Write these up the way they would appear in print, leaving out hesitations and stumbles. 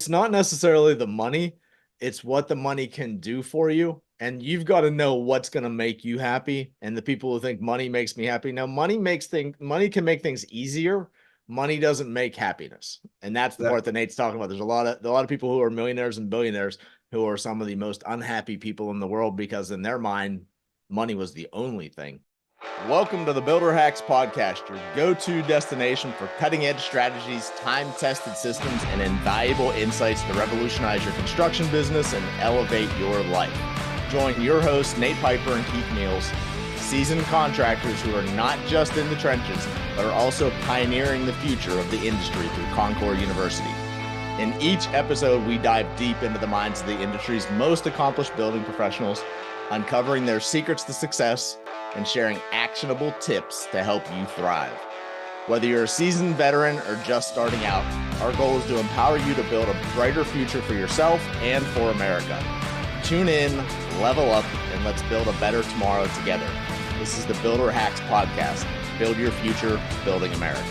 it's not necessarily the money, it's what the money can do for you. And you've got to know what's going to make you happy. And the people who think money makes me happy. Now, money can make things easier. Money doesn't make happiness. And that's the part that Nate's talking about. There's a lot of people who are millionaires and billionaires who are some of the most unhappy people in the world because in their mind, money was the only thing. Welcome to the Builder Hacks Podcast, your go-to destination for cutting-edge strategies, time-tested systems, and invaluable insights to revolutionize your construction business and elevate your life. Join your hosts, Nate Piper and Keith Meals, seasoned contractors who are not just in the trenches, but are also pioneering the future of the industry through Concord University. In each episode, we dive deep into the minds of the industry's most accomplished building professionals, uncovering their secrets to success and sharing actionable tips to help you thrive. Whether you're a seasoned veteran or just starting out, our goal is to empower you to build a brighter future for yourself and for America. Tune in, level up, and let's build a better tomorrow together. This is the Builder Hacks Podcast. Build your future, building America.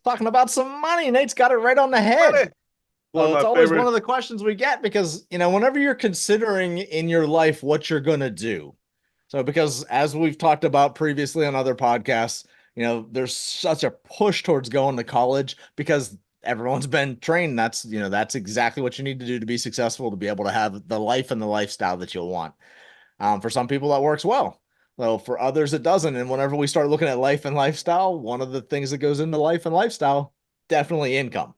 Talking about some money. Nate's got it right on the head. Well, it's always one of the questions we get because, whenever you're considering in your life what you're going to do. So because as we've talked about previously on other podcasts, there's such a push towards going to college because everyone's been trained. That's exactly what you need to do to be successful, to be able to have the life and the lifestyle that you'll want. For some people that works well. So for others, it doesn't. And whenever we start looking at life and lifestyle, one of the things that goes into life and lifestyle, definitely income.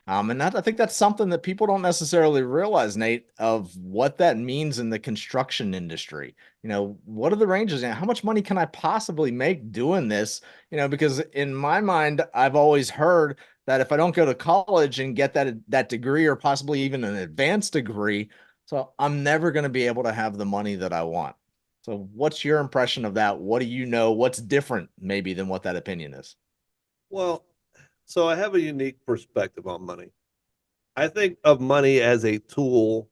And I think that's something that people don't necessarily realize, Nate, of what that means in the construction industry. What are the ranges and how much money can I possibly make doing this? Because in my mind, I've always heard that if I don't go to college and get that degree or possibly even an advanced degree, so I'm never going to be able to have the money that I want. So what's your impression of that? What do you know? What's different maybe than what that opinion is? Well, so I have a unique perspective on money. I think of money as a tool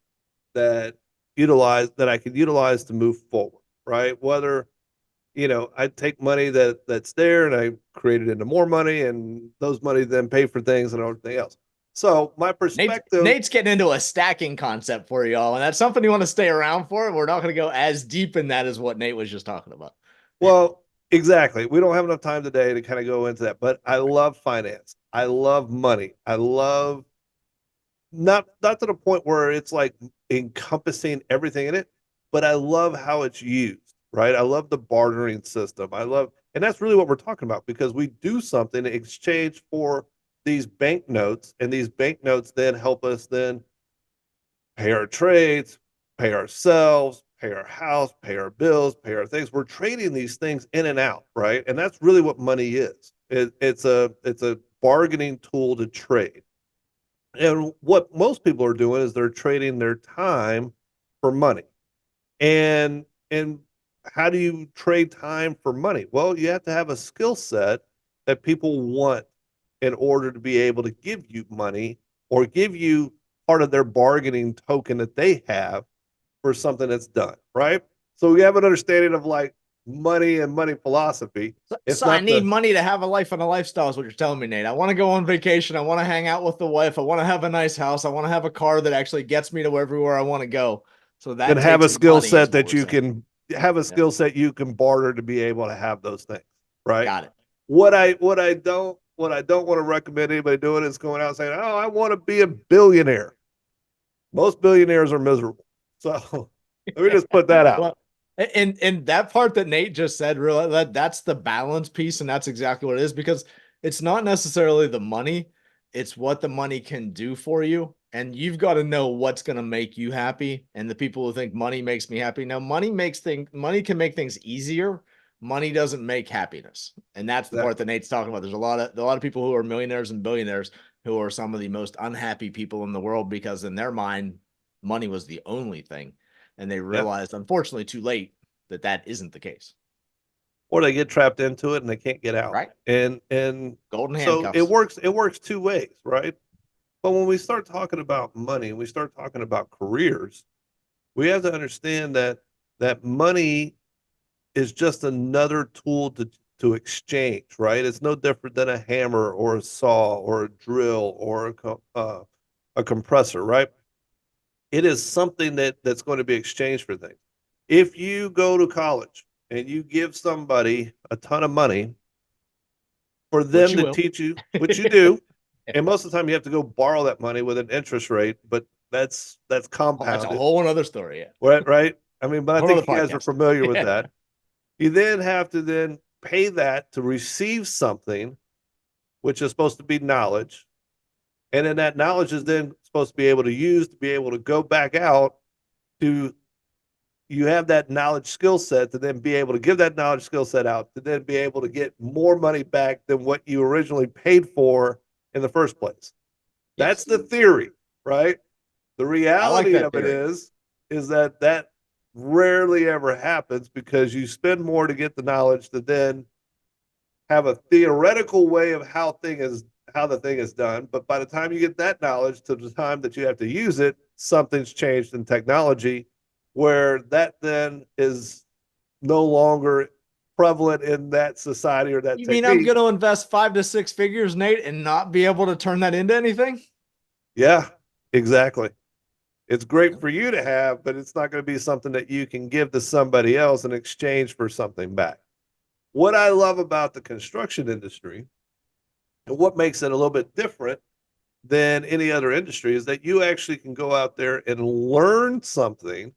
that I could utilize to move forward, right? Whether, I take money that's there and I create it into more money, and those money then pay for things and everything else. So my perspective, Nate's getting into a stacking concept for y'all, and that's something you want to stay around for. We're not going to go as deep in that as what Nate was just talking about. Well, exactly. We don't have enough time today to kind of go into that, but I love finance. I love money. I love not to the point where it's like encompassing everything in it, but I love how it's used, right? I love the bartering system. And that's really what we're talking about, because we do something in exchange for these banknotes, and these banknotes then help us then pay our trades, pay ourselves, pay our house, pay our bills, pay our things. We're trading these things in and out, right? And that's really what money is. It's a bargaining tool to trade. And what most people are doing is they're trading their time for money. And how do you trade time for money? Well, you have to have a skill set that people want in order to be able to give you money or give you part of their bargaining token that they have for something that's done, right? So we have an understanding of like money and money philosophy. So I need money to have a life and a lifestyle is what you're telling me, Nate. I want to go on vacation. I want to hang out with the wife. I want to have a nice house. I want to have a car that actually gets me to everywhere I want to go. So that and have a skill set that you can have a skill set you can barter to be able to have those things, right? Got it. What I don't want to recommend anybody doing is going out saying, "Oh, I want to be a billionaire." Most billionaires are miserable. So let me just put that out. Well, and that part that Nate just said, really, that's the balance piece, and that's exactly what it is, because it's not necessarily the money, it's what the money can do for you. And you've got to know what's going to make you happy. And the people who think money makes me happy. Now, money can make things easier. Money doesn't make happiness. And that's the part that Nate's talking about. There's a lot of people who are millionaires and billionaires who are some of the most unhappy people in the world because in their mind, money was the only thing. And they realized, unfortunately, too late that isn't the case. Or they get trapped into it and they can't get out. Right. And golden handcuffs. So it works two ways, right? But when we start talking about money and we start talking about careers, we have to understand that money is just another tool to exchange, right? It's no different than a hammer or a saw or a drill or a compressor, right? It is something that's going to be exchanged for things. If you go to college and you give somebody a ton of money for Which them you to will. teach you, which you do, and most of the time you have to go borrow that money with an interest rate, but that's Oh, that's a compounded, whole other story. Yeah. right? Right. I mean, but I Whole other think you guys are podcast. familiar with Yeah. that. You then have to then pay that to receive something, which is supposed to be knowledge. And then that knowledge is then supposed to be able to use to be able to go back out to you have that knowledge skill set to then be able to give that knowledge skill set out to then be able to get more money back than what you originally paid for in the first place. That's Yes. the theory, right? The I like reality that of it theory. is that that rarely ever happens because you spend more to get the knowledge to then have a theoretical way of how the thing is done. But by the time you get that knowledge to the time that you have to use it, something's changed in technology where that then is no longer prevalent in that society or that You mean I'm technique. going to invest 5 to 6 figures, Nate, and not be able to turn that into anything? Yeah, exactly. It's great for you to have, but it's not going to be something that you can give to somebody else in exchange for something back. What I love about the construction industry and what makes it a little bit different than any other industry is that you actually can go out there and learn something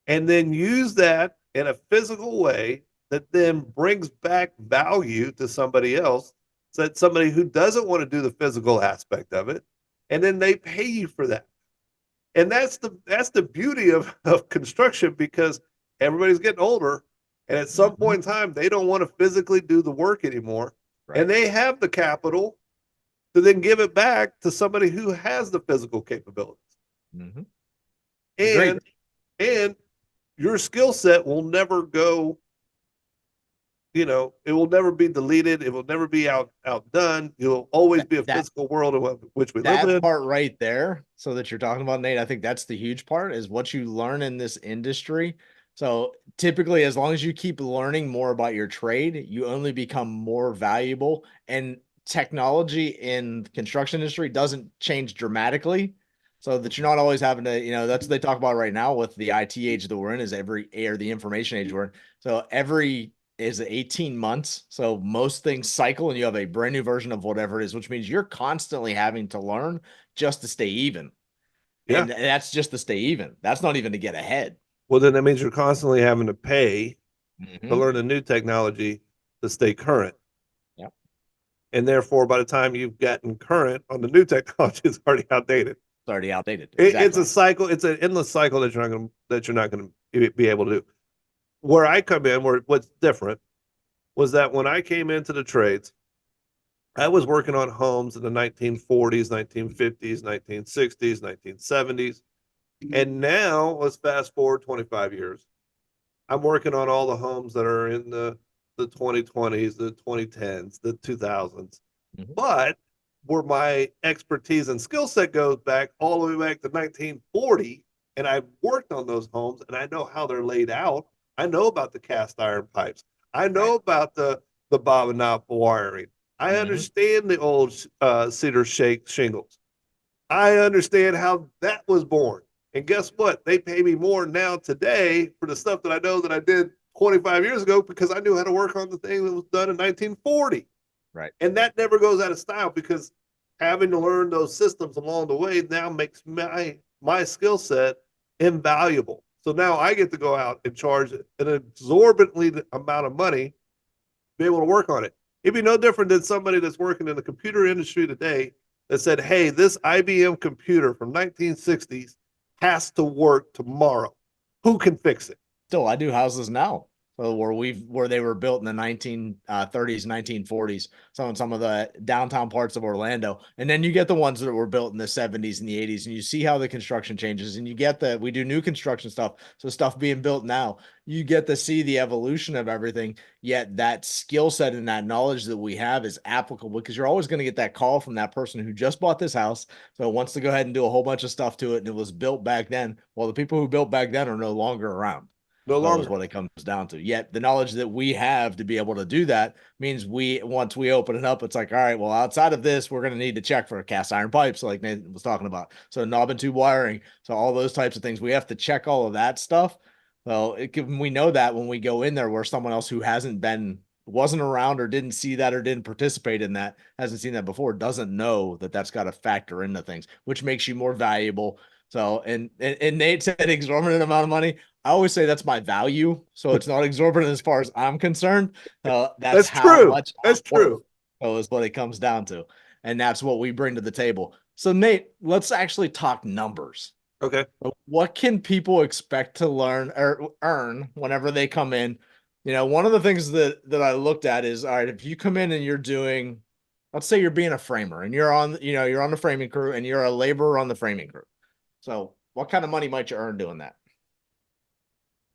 and then use that in a physical way that then brings back value to somebody else. So that somebody who doesn't want to do the physical aspect of it, and then they pay you for that. And that's the beauty of construction because everybody's getting older. And at some Mhm. point in time, they don't want to physically do the work anymore. And Right. they have the capital to then give it back to somebody who has the physical capabilities. Hmm. Agreed. And and your skill set will never go, it will never be deleted. It will never be outdone. It'll always That be a that physical world in which we live that in. part right there, so that you're talking about, Nate, I think that's the huge part is what you learn in this industry. So typically, as long as you keep learning more about your trade, you only become more valuable. And technology in the construction industry doesn't change dramatically. So that you're not always having to, that's what they talk about right now with the IT age that we're in is every or the information age we're in. So every is 18 months. So most things cycle and you have a brand new version of whatever it is, which means you're constantly having to learn just to stay even. Yeah. And that's just to stay even. That's not even to get ahead. Well, then that means you're constantly having to pay to Hmm. learn a new technology to stay current. Yep. And therefore, by the time you've gotten current on the new technology, it's already outdated. It's already outdated. It's a Exactly. cycle. It's an endless cycle that you're not going to be able to do. Where I come in, where what's different was that when I came into the trades, I was working on homes in the 1940s, 1950s, 1960s, 1970s. And now let's fast forward 25 years. I'm working on all the homes that are in the 2020s, the 2010s, the 2000s. Hmm. But where my expertise and skill set goes back all the way back to 1940, and I've worked on those homes and I know how they're laid out. I know about the cast iron pipes. I Right. know about the bob and knob wiring. I Hmm. understand the old cedar shake shingles. I understand how that was born. And guess what? They pay me more now today for the stuff that I know that I did 25 years ago because I knew how to work on the thing that was done in 1940. Right. And that never goes out of style because having to learn those systems along the way now makes my skill set invaluable. So now I get to go out and charge an exorbitantly amount of money to be able to work on it. It'd be no different than somebody that's working in the computer industry today that said, "Hey, this IBM computer from 1960s has to work tomorrow. Who can fix it?" Still, I do houses now. So where they were built in the 1930s, 1940s, some of the downtown parts of Orlando, and then you get the ones that were built in the 70s and the 80s, and you see how the construction changes, and you get that we do new construction stuff, so stuff being built now, you get to see the evolution of everything. Yet that skill set and that knowledge that we have is applicable because you're always going to get that call from that person who just bought this house, so wants to go ahead and do a whole bunch of stuff to it, and it was built back then. Well, the people who built back then are no longer around. No So is longer. what it comes down to. Yet the knowledge that we have to be able to do that means once we open it up, it's like, all right, well, outside of this, we're going to need to check for cast iron pipes, like Nathan was talking about. So knob and tube wiring. So all those types of things, we have to check all of that stuff. So we know that when we go in there, where someone else who wasn't around or didn't see that or didn't participate in that, hasn't seen that before, doesn't know that that's got to factor into things, which makes you more valuable. So, and Nate said exorbitant amount of money. I always say that's my value. So it's not exorbitant as far as I'm concerned. That's That's how true. much I'm That's worth. true. So is what it comes down to. And that's what we bring to the table. So Nate, let's actually talk numbers. Okay. What can people expect to learn or earn whenever they come in? One of the things that I looked at is, all right, if you come in and you're doing, let's say you're being a framer and you're on the framing crew and you're a laborer on the framing crew. So what kind of money might you earn doing that?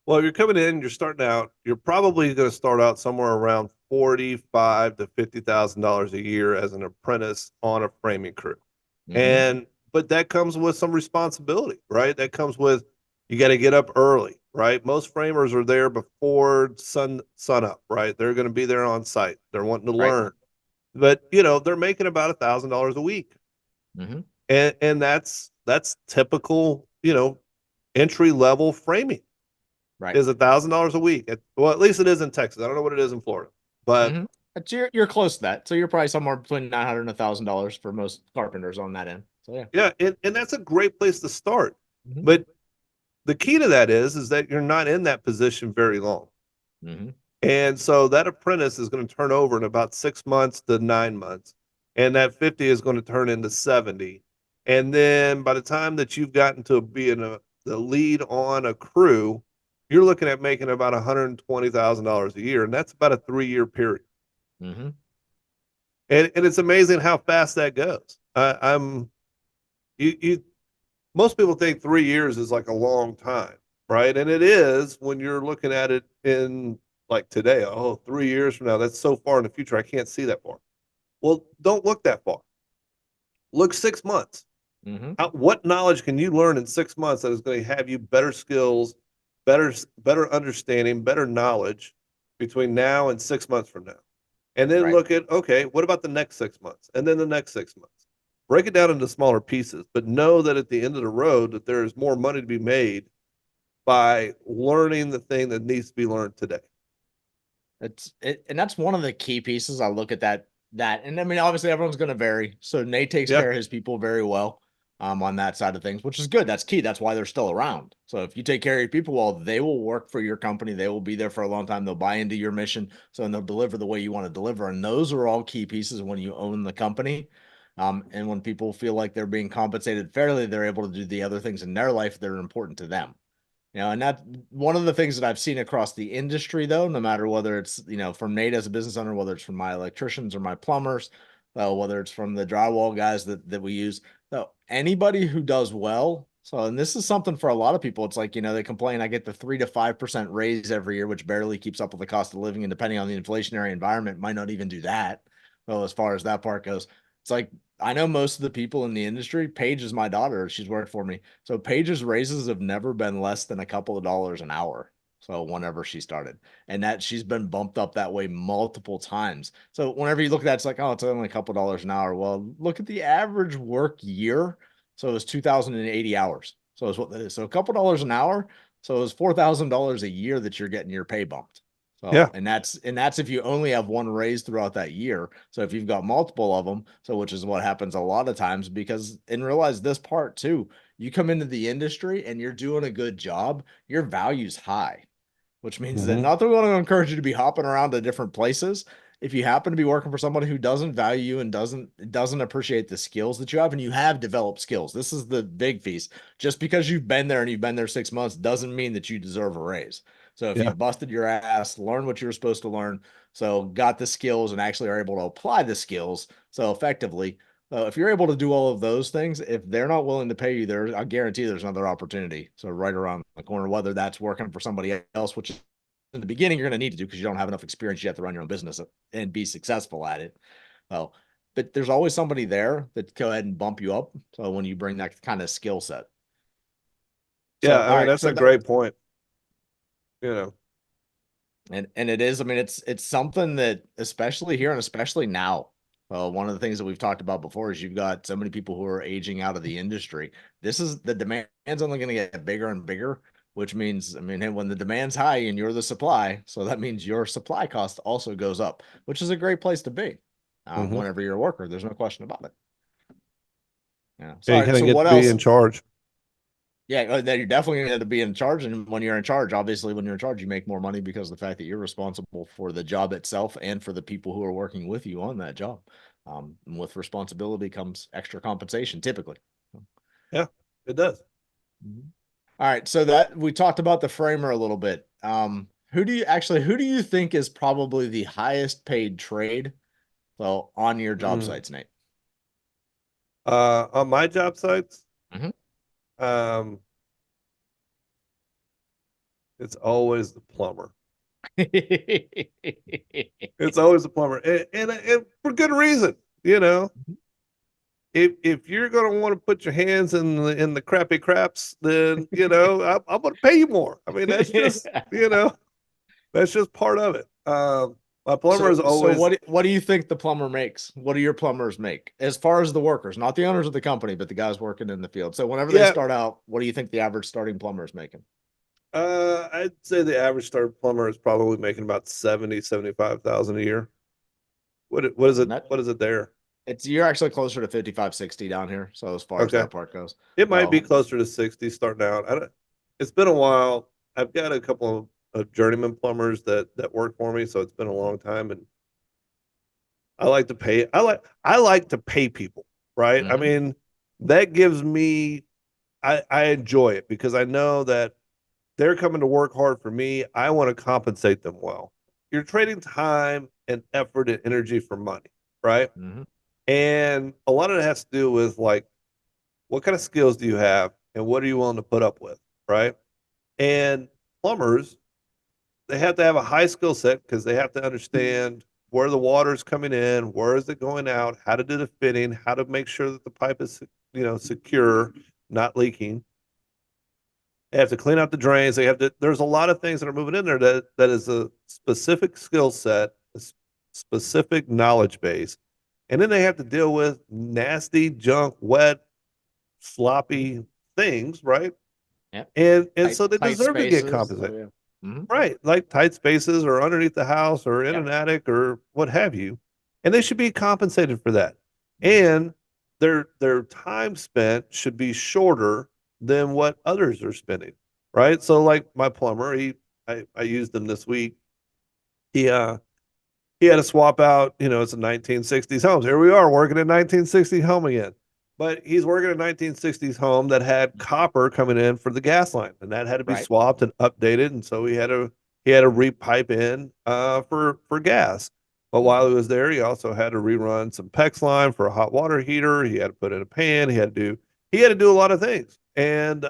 Well, if you're coming in, you're starting out, you're probably going to start out somewhere around 45 to $50,000 a year as an apprentice on a framing crew. Mm-hmm. And but that comes with some responsibility, right? That comes with you got to get up early, right? Most framers are there before sun up, right? They're going to be there on site. They're wanting to Right. learn. But they're making about $1,000 a week. Mm-hmm. And that's typical, entry level framing Right. is $1,000 a week. Well, at least it is in Texas. I don't know what it is in Florida, but Mm-hmm. But you're close to that. So you're probably somewhere between 900 and $1,000 for most carpenters on that end. So yeah. yeah, and that's a great place to start. Mm-hmm. But the key to that is that you're not in that position very long. Mm-hmm. And so that apprentice is going to turn over in about 6 months to 9 months. And that 50 is going to turn into 70. And then by the time that you've gotten to being the lead on a crew, you're looking at making about $120,000 a year. And that's about a 3 year period. Mm-hmm. And it's amazing how fast that goes. I'm, you, most people think 3 years is like a long time, right? And it is when you're looking at it in like today. Oh, 3 years from now, that's so far in the future. I can't see that far. Well, don't look that far. Look 6 months. Mm-hmm. What knowledge can you learn in 6 months that is going to have you better skills, better understanding, better knowledge between now and 6 months from now? And then Right. look at, okay, what about the next 6 months? And then the next 6 months. Break it down into smaller pieces, but know that at the end of the road that there is more money to be made by learning the thing that needs to be learned today. And that's one of the key pieces. I look at that, and I mean, obviously everyone's going to vary. So Nate takes Yeah. care of his people very well, on that side of things, which is good. That's key. That's why they're still around. So if you take care of your people well, they will work for your company. They will be there for a long time. They'll buy into your mission. So and they'll deliver the way you want to deliver. And those are all key pieces when you own the company. And when people feel like they're being compensated fairly, they're able to do the other things in their life that are important to them. And that one of the things that I've seen across the industry, though, no matter whether it's, from Nate as a business owner, whether it's from my electricians or my plumbers, whether it's from the drywall guys that we use, so anybody who does well. So, and this is something for a lot of people. It's like, they complain, I get the 3 to 5% raise every year, which barely keeps up with the cost of living. And depending on the inflationary environment, might not even do that. Well, as far as that part goes, it's like, I know most of the people in the industry. Paige is my daughter. She's worked for me. So Paige's raises have never been less than a couple of dollars an hour. So whenever she started, and that she's been bumped up that way multiple times. So whenever you look at that, it's like, oh, it's only a couple dollars an hour. Well, look at the average work year. So it was 2,080 hours. So it's what that is. So a couple dollars an hour. So it was $4,000 a year that you're getting your pay bumped. So, Yeah. and that's if you only have one raise throughout that year. So if you've got multiple of them, so which is what happens a lot of times, because and realize this part too, you come into the industry and you're doing a good job, your value's high, which means that Mm-hmm. not that we want to encourage you to be hopping around to different places. If you happen to be working for somebody who doesn't value you and doesn't appreciate the skills that you have, and you have developed skills, this is the big piece. Just because you've been there and you've been there 6 months doesn't mean that you deserve a raise. So if Yeah. you've busted your ass, learned what you were supposed to learn, so got the skills and actually are able to apply the skills so effectively. If you're able to do all of those things, if they're not willing to pay you, I guarantee there's another opportunity. So right around the corner, whether that's working for somebody else, which in the beginning you're going to need to do because you don't have enough experience yet to run your own business and be successful at it. So, but there's always somebody there that go ahead and bump you up. So when you bring that kind of skill set. So, Yeah. all I mean, right. that's So a great point. you know. And it is, I mean, it's something that especially here and especially now. One of the things that we've talked about before is you've got so many people who are aging out of the industry. This is the demand's only going to get bigger and bigger, which means, I mean, when the demand's high and you're the supply, so that means your supply cost also goes up, which is a great place to be. Hmm. Whenever you're a worker, there's no question about it. Yeah. Yeah, you Sorry. kind of So get what to be else? in charge. Yeah, that you're definitely going to be in charge. And when you're in charge, obviously, when you're in charge, you make more money because of the fact that you're responsible for the job itself and for the people who are working with you on that job. And with responsibility comes extra compensation, typically. Yeah, it does. Mhm. All right, so that we talked about the framer a little bit. Who do you think is probably the highest paid trade, well, on your job Mm. sites, Nate? On my job sites, Mhm. um, it's always the plumber. It's always the plumber, and for good reason. You know, if you're going to want to put your hands in the crappy craps, then I'm going to pay you more. I mean, that's just that's just part of it. My plumber is So always what do you think the plumber makes? What do your plumbers make as far as the workers, not the owners of the company, but the guys working in the field? So whenever they yeah. start out, what do you think the average starting plumber is making? I'd say the average start plumber is probably making about 70, 75,000 a year. What is And it? that What is it there? you're actually closer to 55, 60 down here. So as far as Okay. that part goes. It might be So closer to 60 starting out. I don't, it's been a while. I've got a couple of journeyman plumbers that work for me, so it's been a long time. And I like to pay people, right? I mhm. mean, that gives me I enjoy it because I know that they're coming to work hard for me. I want to compensate them well. You're trading time and effort and energy for money, right? Mhm. And a lot of it has to do with like what kind of skills do you have and what are you willing to put up with, right? And plumbers, they have to have a high skill set because they have to understand where the water's coming in, where is it going out, how to do the fitting, how to make sure that the pipe is, secure, not leaking. They have to clean out the drains. There's a lot of things that are moving in there that is a specific skill set, specific knowledge base. And then they have to deal with nasty, junk, wet, sloppy things, right? Yeah. And Tight so they tight deserve to get spaces. compensated. So yeah. Mhm. Right. Like tight spaces or underneath the house or in Yeah. an attic or what have you. And they should be compensated for that. Mhm. And their time spent should be shorter than what others are spending. Right. So like my plumber, I used him this week. He he had to swap out, it's a 1960s home. So here we are working a 1960s home again. But he's working a 1960s home that had copper coming in for the gas line, and that had to be Right. swapped and updated. And so he had to repipe in for gas. But while Mhm. he was there, he also had to rerun some PEX line for a hot water heater. He had to put in a pan. He had to do a lot of things, and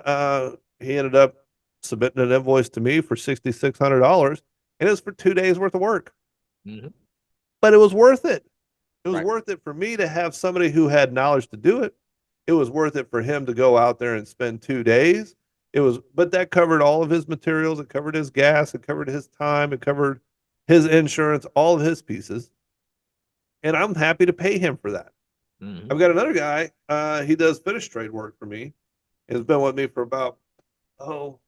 he ended up submitting an invoice to me for $6,600, and it was for 2 days worth of work, Mhm. but it was worth it. It was Right. worth it for me to have somebody who had knowledge to do it. It was worth it for him to go out there and spend 2 days. But that covered all of his materials. It covered his gas. It covered his time. It covered his insurance, all of his pieces. And I'm happy to pay him for that. Mhm. I've got another guy. He does finish trade work for me. He's been with me for about, oh,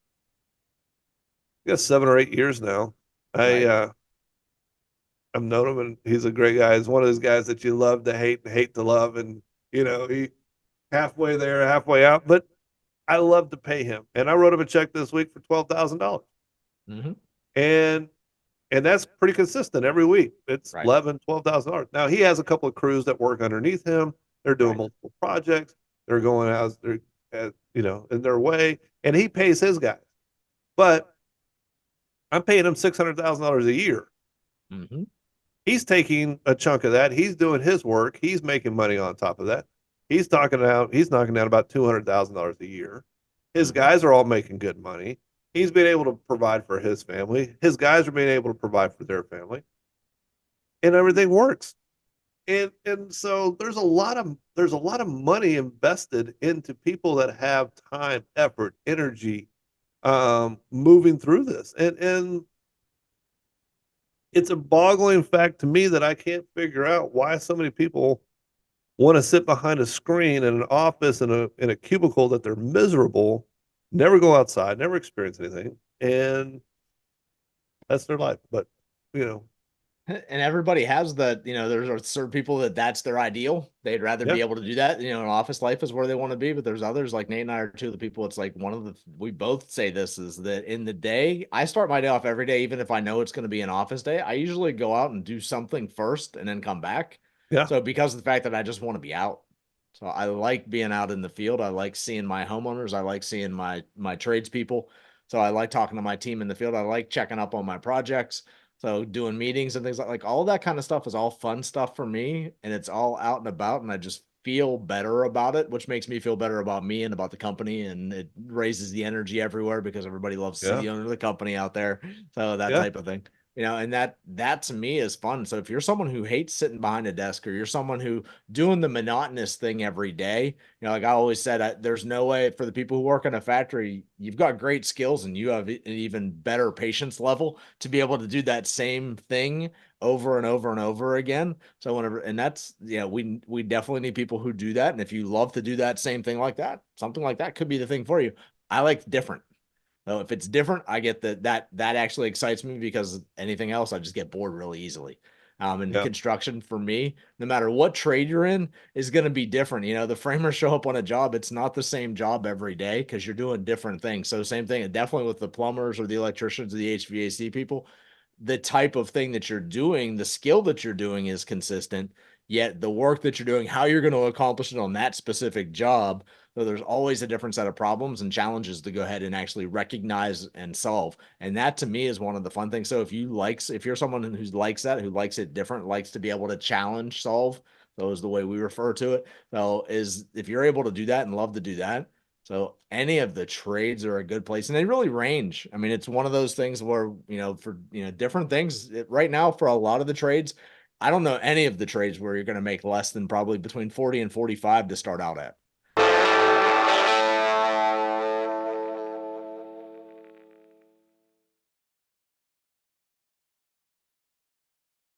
I guess 7 or 8 years now. I, Right. uh, I've known him, and he's a great guy. He's one of those guys that you love to hate and hate to love. And, he halfway there, halfway out. But I love to pay him. And I wrote him a check this week for $12,000. Mhm. And and that's pretty consistent every week. It's Right. 12,000 dollars. Now he has a couple of crews that work underneath him. They're doing Right. multiple projects. They're going as they're in their way, and he pays his guys. But I'm paying him $600,000 a year. Mhm. He's taking a chunk of that. He's doing his work. He's making money on top of that. He's knocking down about $200,000 a year. His Mhm. guys are all making good money. He's been able to provide for his family. His guys are being able to provide for their family, and everything works. And so there's a lot of money invested into people that have time, effort, energy, moving through this. And it's a boggling fact to me that I can't figure out why so many people want to sit behind a screen in an office in a cubicle that they're miserable, never go outside, never experience anything, and that's their life. But you know, And everybody has that, there's certain people that's their ideal. They'd rather yeah, be able to do that. An office life is where they want to be, but there's others like Nate and I are two of the people. It's like we both say this is that in the day, I start my day off every day, even if I know it's going to be an office day. I usually go out and do something first and then come back. yeah, So because of the fact that I just want to be out. So I like being out in the field. I like seeing my homeowners. I like seeing my tradespeople. So I like talking to my team in the field. I like checking up on my projects. So doing meetings and things like all that kind of stuff is all fun stuff for me, and it's all out and about, and I just feel better about it, which makes me feel better about me and about the company, and it raises the energy everywhere because everybody loves to see yeah, the owner of the company out there. So that yeah, type of thing. And that to me is fun. So if you're someone who hates sitting behind a desk, or you're someone who doing the monotonous thing every day, like I always said, there's no way for the people who work in a factory, you've got great skills and you have an even better patience level to be able to do that same thing over and over and over again. So whenever, and that's, we definitely need people who do that. And if you love to do that same thing like that, something like that could be the thing for you. I like different. So if it's different, I get that actually excites me, because anything else, I just get bored really easily. And yeah, construction for me, no matter what trade you're in, is going to be different. The framers show up on a job. It's not the same job every day because you're doing different things. So same thing, definitely with the plumbers or the electricians or the HVAC people, the type of thing that you're doing, the skill that you're doing is consistent, yet the work that you're doing, how you're going to accomplish it on that specific job. So there's always a different set of problems and challenges to go ahead and actually recognize and solve. And that to me is one of the fun things. So if you're someone who likes that, who likes it different, likes to be able to challenge, solve, that is the way we refer to it. So is if you're able to do that and love to do that, so any of the trades are a good place, and they really range. I mean, it's one of those things where, for, different things right now for a lot of the trades, I don't know any of the trades where you're going to make less than probably between 40 and 45 to start out at.